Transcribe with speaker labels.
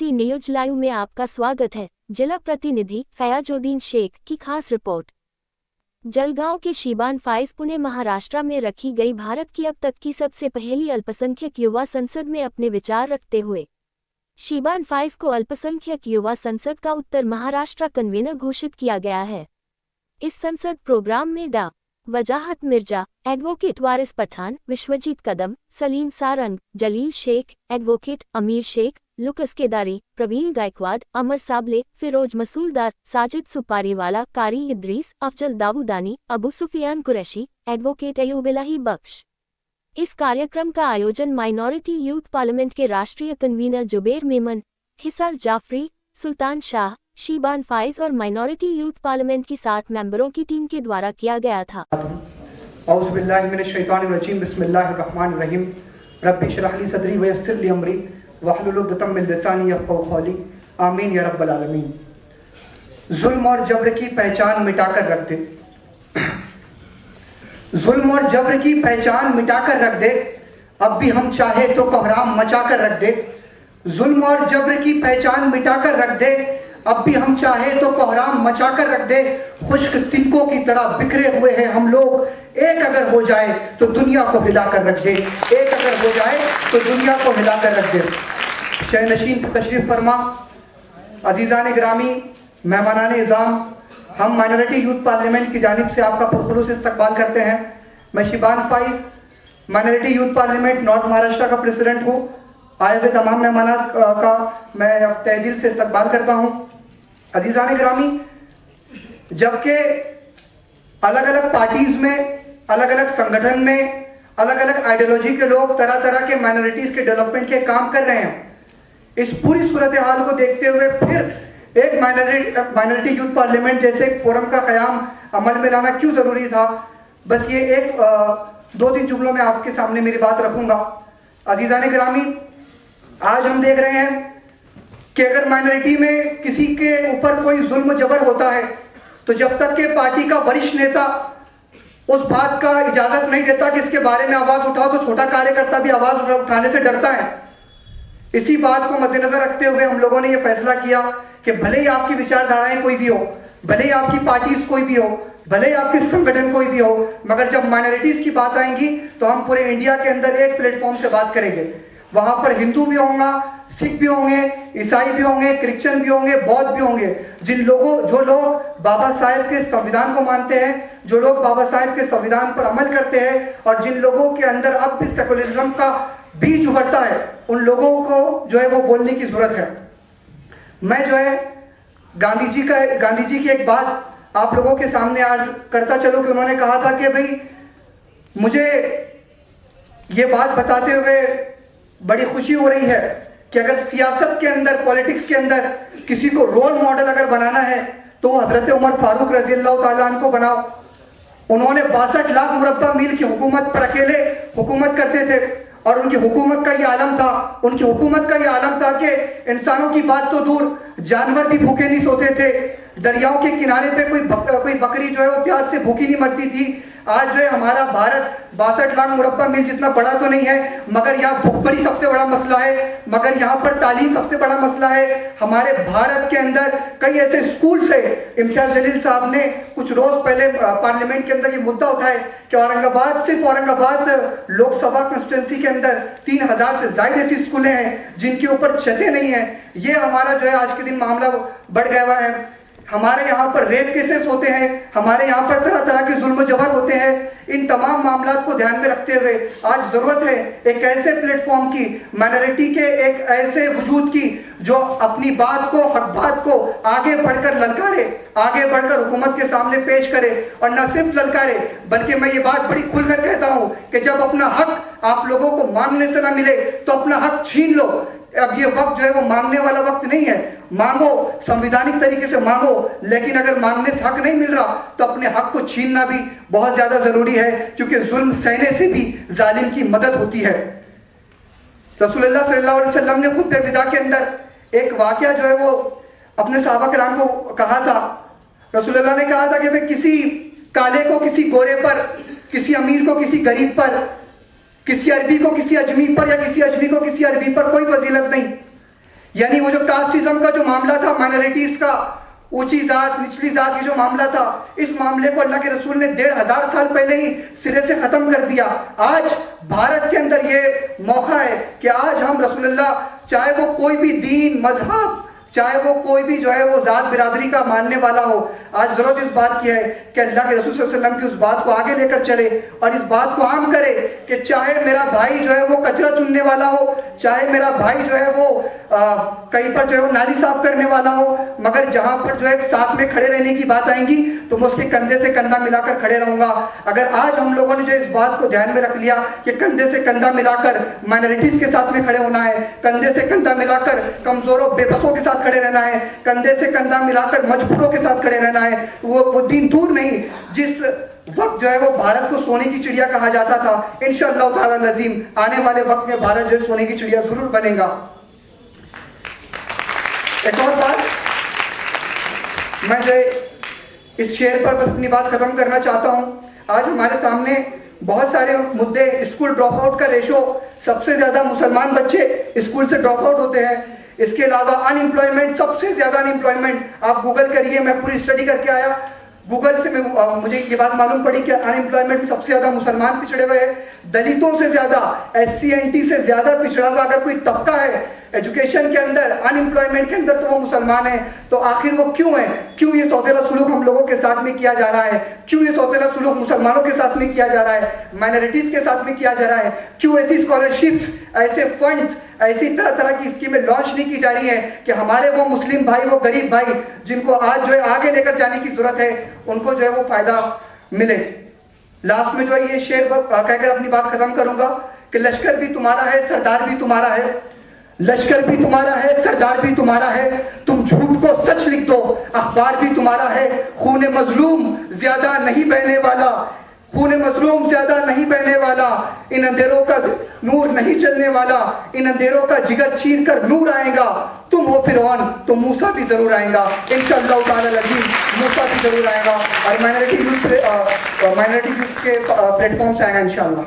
Speaker 1: TV news live में आपका स्वागत है। जिला प्रतिनिधि फयाजुद्दीन शेख की खास रिपोर्ट। जलगांव के शीबान फाइज पुणे महाराष्ट्र में रखी गई भारत की अब तक की सबसे पहली अल्पसंख्यक युवा संसद में अपने विचार रखते हुए शीबान फाइज को अल्पसंख्यक युवा संसद का उत्तर महाराष्ट्र कन्वीनर घोषित किया गया है। इस संसद प्रोग्राम में डा. वजाहत मिर्जा, एडवोकेट वारिस पठान, विश्वजीत कदम, सलीम सारंग, जलील शेख, एडवोकेट अमीर शेख, लुकस केदारी, प्रवीण गायकवाड, अमर साबले, फिरोज मसूलदार, साजिद सुपारीवाला, कारी इद्रीस, अफजल दाऊदानी, अबू सुफियान कुरैशी, एडवोकेट अयूब इलाही बख्श। इस कार्यक्रम का आयोजन माइनॉरिटी यूथ पार्लियामेंट के राष्ट्रीय कन्वीनर जुबैर मेमन, खिसार जाफरी, सुल्तान शाह, शीबान फाइज और माइनॉरिटी यूथ पार्लियामेंट की 60 मेंबरों की टीम के द्वारा किया गया था।
Speaker 2: औज़ु बिल्लाहि मिनश शैतानिर रजीम, बिस्मिल्लाहिर रहमानिर रहीम, रब्बि इश्रह ली सदरी व यस्सिर ली अमरी वहलुल उक़दतम मिन लिसानी यफ़क़हू क़ौली, आमीन या रब्बल आलमीन। जुल्म और जबर की पहचान मिटाकर रख दे, जुल्म और जबर की पहचान मिटाकर रख दे, अब भी हम चाहे तो कोहराम मचाकर रख दे। जुल्म और जबर की पहचान मिटाकर रख दे, अब भी हम चाहे तो कोहराम मचाकर रख दे। खुश्क तिनकों की तरह बिखरे हुए हैं हम लोग, एक अगर हो जाए तो दुनिया को हिलाकर रख दे, एक अगर हो जाए तो दुनिया को हिलाकर रख दे। शहनशीन तशरीफ फरमा, अजीज़ान गिरामी, मेहमानान इज़ाम, हम माइनॉरिटी यूथ पार्लियामेंट की जानिब से आपका पुरखुलूस इस्तकबाल करते हैं। मैं Shiban Faiz, minority youth parliament north Maharashtra का प्रेसिडेंट हूँ। आए हुए तमाम मेहमान का मैं तहे दिल से इस्तकबाल करता हूँ। अजीज़ान गिरामी, जबकि अलग अलग पार्टीज में, अलग अलग संगठन में, अलग अलग आइडियोलॉजी के लोग तरह तरह के माइनॉरिटीज के डेवलपमेंट के काम कर रहे हैं, इस पूरी सूरत हाल को देखते हुए फिर एक माइनॉरिटी यूथ पार्लियामेंट जैसे एक फोरम का क़याम अमल में लाना क्यों ज़रूरी था, बस ये एक दो तीन जुमलों में आपके सामने मेरी बात रखूंगा। अजीज़ान गिरामी, आज हम देख रहे हैं कि अगर माइनॉरिटी में किसी के ऊपर कोई जुल्म जबर होता है तो जब तक के पार्टी का वरिष्ठ नेता उस बात का इजाजत नहीं देता कि इसके बारे में आवाज उठाओ, तो छोटा कार्यकर्ता भी आवाज उठाने से डरता है। इसी बात को मद्देनजर रखते हुए हम लोगों ने यह फैसला किया कि भले ही आपकी विचारधाराएं कोई भी हो, भले ही आपकी पार्टीज कोई भी हो, भले ही आपके संगठन कोई भी हो, मगर जब माइनॉरिटीज की बात आएंगी तो हम पूरे इंडिया के अंदर एक प्लेटफॉर्म से बात करेंगे। वहां पर हिंदू भी होंगे, सिख भी होंगे, ईसाई भी होंगे, क्रिश्चियन भी होंगे, बौद्ध भी होंगे। जो लोग बाबा साहेब के संविधान को मानते हैं, जो लोग बाबा साहेब के संविधान पर अमल करते हैं, और जिन लोगों के अंदर अब भी सेकुलरिज्म का बीज उभरता है, उन लोगों को जो है वो बोलने की जरूरत है। मैं जो है गांधी जी की एक बात आप लोगों के सामने आज करता चलूं कि उन्होंने कहा था कि भाई मुझे ये बात बताते हुए बड़ी खुशी हो रही है कि अगर सियासत के अंदर, पॉलिटिक्स के अंदर किसी को रोल मॉडल अगर बनाना है तो हजरत उमर फारूक रज़ी अल्लाह ताला अन्हु को बनाओ। उन्होंने 62 लाख मुरब्बा मील की हुकूमत पर अकेले हुकूमत करते थे, और उनकी हुकूमत का ये आलम था, उनकी हुकूमत का ये आलम था कि इंसानों की बात तो दूर, जानवर भी भूखे नहीं सोते थे। दरियाओं के किनारे पे कोई बकरी जो है वो प्यास से भूखी नहीं मरती थी। आज जो है हमारा भारत 62 लाख मुरब्बा मील जितना बड़ा तो नहीं है, मगर यहाँ भूखमरी सबसे बड़ा मसला है, मगर यहाँ पर तालीम सबसे बड़ा मसला है। हमारे भारत के अंदर कई ऐसे स्कूल से, इम्तियाज जलील साहब ने कुछ रोज पहले पार्लियामेंट के अंदर ये मुद्दा उठाया कि औरंगाबाद, सिर्फ औरंगाबाद लोकसभा कंस्टिट्यूंसी के अंदर 3000 से ज्यादा ऐसी स्कूलें हैं जिनके ऊपर छतें नहीं है। ये हमारा जो है आज के दिन मामला बढ़ गया हुआ है। हमारे यहाँ पर रेप केसेस होते हैं, हमारे यहाँ पर तरह तरह के जुल्म जबर होते हैं। इन तमाम मामला को ध्यान में रखते हुए आज जरूरत है एक ऐसे प्लेटफॉर्म की, माइनॉरिटी के एक ऐसे वजूद की जो अपनी बात को, हक बात को आगे बढ़कर ललकारे, आगे बढ़कर हुकूमत के सामने पेश करे, और न सिर्फ ललकारे बल्कि मैं ये बात बड़ी खुलकर कहता हूं कि जब अपना हक आप लोगों को मांगने से ना मिले तो अपना हक छीन लो। अब ये वक्त जो है वो मांगने वाला वक्त नहीं है। मांगो, संवैधानिक तरीके से मांगो, लेकिन अगर मांगने से हक नहीं मिल रहा तो अपने हक को छीनना भी बहुत ज्यादा जरूरी है, क्योंकि जुल्म सहने से भी जालिम की मदद होती है। रसूलुल्लाह सल्लल्लाहु अलैहि वसल्लम ने खुतबे विदा के अंदर एक वाकया जो है वो अपने सहाबा किराम को कहा था। रसूलुल्लाह ने कहा था कि भाई किसी काले को किसी गोरे पर, किसी अमीर को किसी गरीब पर, किसी अरबी को किसी अजमी पर, या किसी अजमी को किसी अरबी पर कोई फजीलत नहीं। यानी वो जो कास्टिज्म का जो मामला था, माइनॉरिटीज का, ऊंची जात निचली जात की जो मामला था, इस मामले को अल्लाह के रसूल ने 1500 साल पहले ही सिरे से खत्म कर दिया। आज भारत के अंदर ये मौका है कि आज हम रसूलुल्लाह, चाहे वो कोई भी दीन मजहब, चाहे वो कोई भी जो है वो जात बिरादरी का मानने वाला हो, आज जरूरत इस बात की है कि अल्लाह के रसूल सल्लल्लाहु अलैहि वसल्लम की उस बात को आगे लेकर चले और इस बात को आम करे कि चाहे मेरा भाई जो है वो कचरा चुनने वाला हो, चाहे मेरा भाई जो है वो कहीं पर जो है वो नाली साफ करने वाला हो, मगर जहां पर जो है साथ में खड़े रहने की बात आएंगी तो मैं उसके कंधे से कंधा मिलाकर खड़े रहूंगा। अगर आज हम लोगों ने जो इस बात को ध्यान में रख लिया कि कंधे से कंधा मिलाकर माइनॉरिटीज के साथ में खड़े होना है, कंधे से कंधा मिलाकर कमजोरों बेबसों के साथ खड़े रहना है, कंधे से कंधा मिलाकर मजबूरों के साथ खड़े रहना है, वो दिन दूर नहीं जिस वक्त जो है वो भारत को सोने की चिड़िया कहा जाता था, इंशाअल्लाह ताला नज़ीम आने वाले वक्त में भारत जो है सोने की चिड़िया जरूर बनेगा। एक और बात, मैं जो इस शेर पर बस अपनी बात खत्म करना चाहता हूं। आज हमारे सामने बहुत सारे मुद्दे, स्कूल ड्रॉप आउट का रेशो, सबसे ज्यादा मुसलमान बच्चे स्कूल से ड्रॉप आउट होते हैं। इसके अलावा अनएम्प्लॉयमेंट, सबसे ज्यादा अनएम्प्लॉयमेंट, आप गूगल करिए, मैं पूरी स्टडी करके आया, गूगल से मुझे ये बात मालूम पड़ी कि अनएम्प्लॉयमेंट में सबसे ज्यादा मुसलमान पिछड़े हुए हैं, दलितों से ज्यादा, SC NT से ज्यादा पिछड़ा हुआ अगर कोई तबका है एजुकेशन के अंदर, अनएम्प्लॉयमेंट के अंदर, तो वो मुसलमान है। तो आखिर वो क्यों है? क्यों ये सौतेला सुलूक हम लोगों के साथ में किया जा रहा है? क्यों ये सौतेला सुलूक मुसलमानों के साथ में किया जा रहा है, माइनॉरिटीज के साथ में किया जा रहा है? क्यों ऐसी स्कॉलरशिप्स, ऐसे फंड्स, ऐसी तरह तरह की स्कीमें लॉन्च नहीं की जा रही है कि हमारे वो मुस्लिम भाई, वो गरीब भाई जिनको आज जो है आगे लेकर जाने की जरूरत है, उनको जो है वो फायदा मिले। लास्ट में जो है ये शेर कहकर अपनी बात खत्म करूंगा कि लश्कर भी तुम्हारा है, सरदार भी तुम्हारा है, लश्कर भी तुम्हारा है, सरदार भी तुम्हारा है, तुम झूठ को सच लिख दो, अखबार भी तुम्हारा है, खून मजलूम ज्यादा नहीं बहने वाला, खून मजलूम ज्यादा नहीं बहने वाला, इन अंधेरों का नूर नहीं चलने वाला, इन अंधेरों का जिगर चीर कर नूर आएगा, तुम हो फिरौन तो मूसा भी जरूर आएगा, इंशाअल्लाह ताला अज़ीम मूसा भी जरूर आएगा और माइनॉरिटी यूथ के प्लेटफॉर्म से आएगा इंशाअल्लाह।